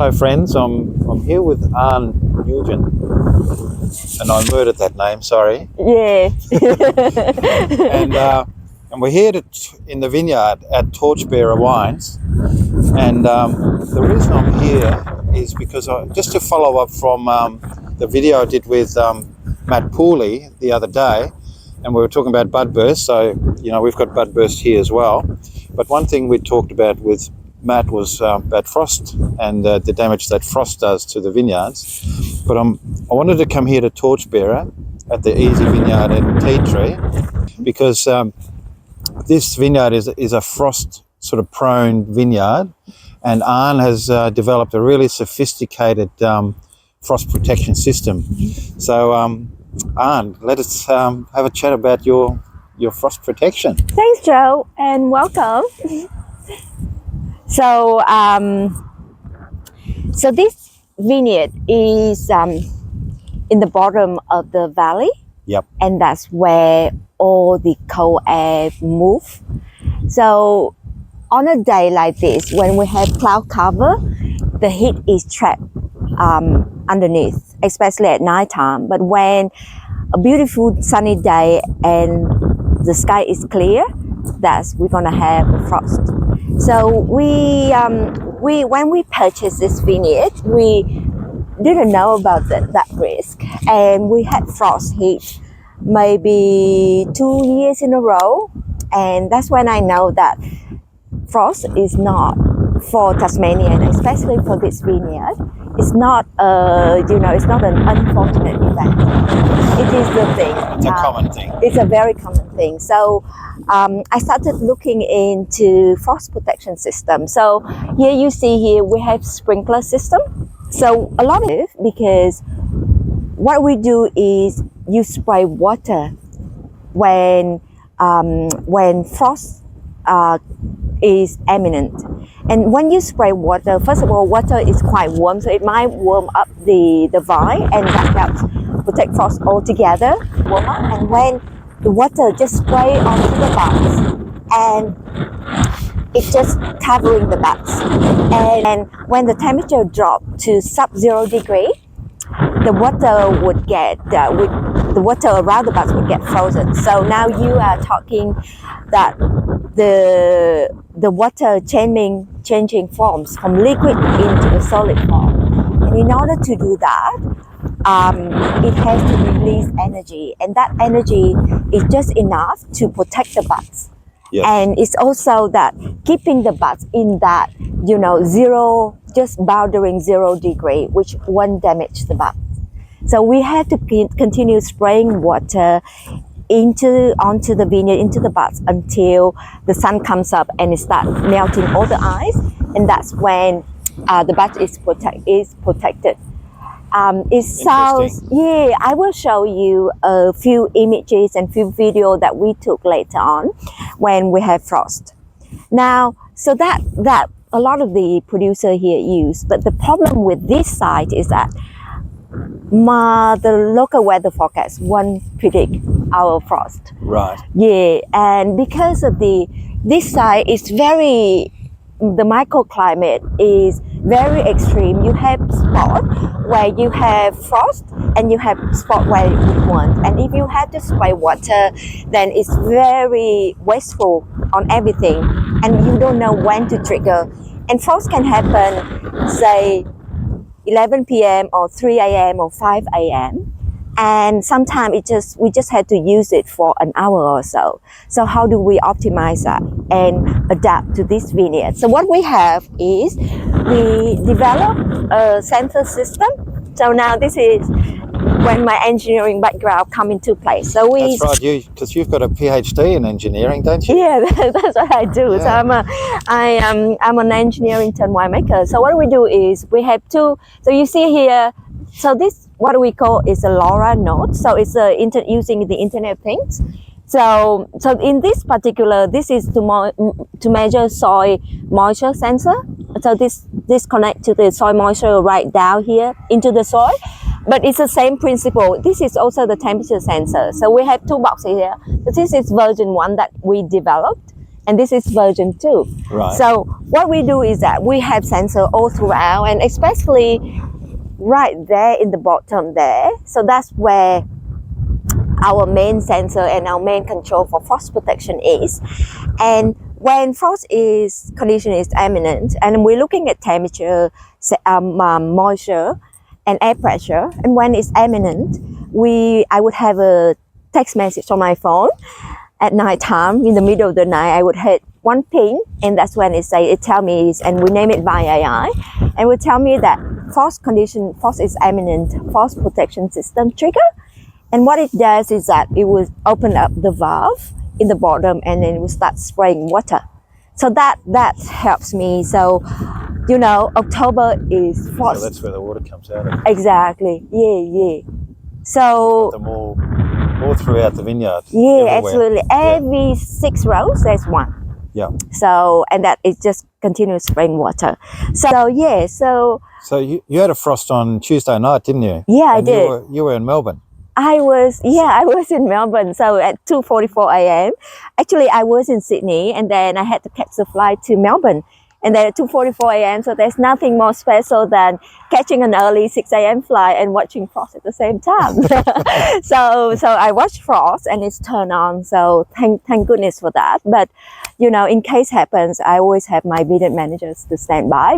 Hello friends, I'm here with Anne Nugent, and I murdered that name, sorry. Yeah. and we're here in the vineyard at Torchbearer Wines, and the reason I'm here is because just to follow up from the video I did with Matt Pooley the other day, and we were talking about bud burst, so we've got bud burst here as well. But one thing we talked about with Matt was about frost and the damage that frost does to the vineyards. But I wanted to come here to Torchbearer at the Easy Vineyard in Tea Tree because this vineyard is a frost sort of prone vineyard, and Arne has developed a really sophisticated frost protection system. So Arne, let us have a chat about your frost protection. Thanks, Joe, and welcome. So this vineyard is in the bottom of the valley. Yep. And that's where all the cold air move. So on a day like this, when we have cloud cover, the heat is trapped underneath, especially at nighttime. But when a beautiful sunny day and the sky is clear, we're gonna have a frost. So when we purchased this vineyard, we didn't know about that risk, and we had frost hit maybe 2 years in a row, and that's when I know that frost is not for Tasmanian, especially for this vineyard. It's not it's not an unfortunate event. It is the thing. It's a common thing. It's a very common thing. So I started looking into frost protection system. So here you see we have sprinkler system. So a lot of it, because what we do is you spray water when frost is imminent. And when you spray water, first of all, water is quite warm, so it might warm up the vine, and that helps protect frost altogether. Warm up, and when the water just spray onto the buds, and it's just covering the buds. And when the temperature dropped to sub-0 degree, the water would get the water around the buds would get frozen. So now you are talking that the water changing forms from liquid into the solid form. And in order to do that, it has to release energy, and that energy is just enough to protect the buds. Yes. And it's also that keeping the buds in that zero, just bordering 0 degree, which won't damage the buds. So we have to continue spraying water onto the vineyard, into the buds, until the sun comes up and it starts melting all the ice, and that's when the bud is protected. It sounds, I will show you a few images and few videos that we took later on when we have frost. Now, so that a lot of the producer here use, but the problem with this site is that the local weather forecast won't predict our frost. Right. Yeah, and because of this site is the microclimate is very extreme. You have spot where you have frost, and you have spot where you want. And if you have to spray water, then it's very wasteful on everything, and you don't know when to trigger. And frost can happen, say, 11 p.m. or 3 a.m. or 5 a.m. And sometimes we just had to use it for an hour or so. So how do we optimize that and adapt to this vineyard? So what we have is we developed a sensor system. So now this is when my engineering background come into place. So that's right, because you've got a PhD in engineering, don't you? Yeah, that's what I do. Yeah. So I'm an engineering turned winemaker. So what we do is we have two. So you see here. So this what we call is a LoRa node. So it's using the Internet of Things. So in this particular, this is to measure soil moisture sensor. So this connect to the soil moisture right down here into the soil. But it's the same principle. This is also the temperature sensor. So we have two boxes here. This is version 1 that we developed. and this is version 2. Right. So what we do is that we have sensor all throughout, and especially right there in the bottom there. So that's where our main sensor and our main control for frost protection is. And when frost condition is imminent, and we're looking at temperature, moisture, and air pressure, and when it's imminent, I would have a text message on my phone at night time. In the middle of the night, I would hit one ping, and that's when it tell me, and we name it by AI, and will tell me that frost is imminent, frost protection system trigger. And what it does is that it will open up the valve in the bottom, and then it will start spraying water. So that helps me. So, you know, October is frost. So that's where the water comes out of. Exactly. Yeah. So them all throughout the vineyard. Yeah, everywhere. absolutely. Every 6 rows, there's one. Yeah. So, and that is just continuous spraying water. So yeah. So you had a frost on Tuesday night, didn't you? Yeah, and I did. You were in Melbourne. I was in Melbourne. So at 2:44 a.m. Actually, I was in Sydney, and then I had to catch the flight to Melbourne. And then at 2:44 a.m. So there's nothing more special than catching an early 6 a.m. flight and watching frost at the same time. so I watched frost, and it's turned on. So thank goodness for that. But you know, in case happens, I always have my vineyard managers to stand by.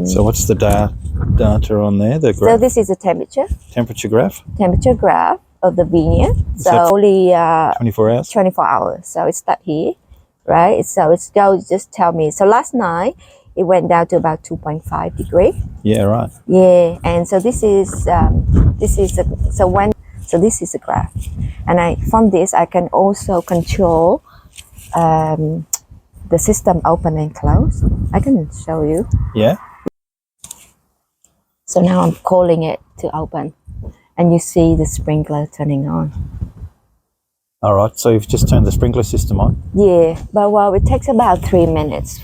So what's the data on there? The graph? So this is the temperature graph of the vineyard. So only 24 hours. 24 hours. So it's that here, right? So it's just tell me. So last night it went down to about 2.5 degrees. Yeah, right. Yeah, and so this is the graph, and from this I can also control the system open and close. I can show you. Yeah. So now I'm calling it to open, and you see the sprinkler turning on. All right, so you've just turned the sprinkler system on. Yeah, but well, it takes about 3 minutes.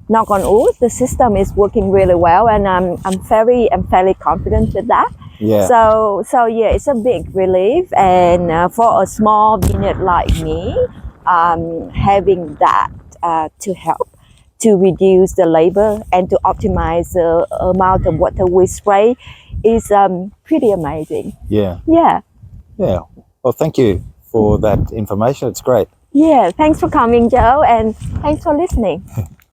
Knock on wood, the system is working really well, and I'm fairly confident with that. Yeah. So yeah, it's a big relief, and for a small vineyard like me, having that to help to reduce the labor and to optimize the amount of water we spray is pretty amazing. Yeah. Yeah. Yeah. Well, thank you for that information. It's great. Yeah. Thanks for coming, Joe, and thanks for listening.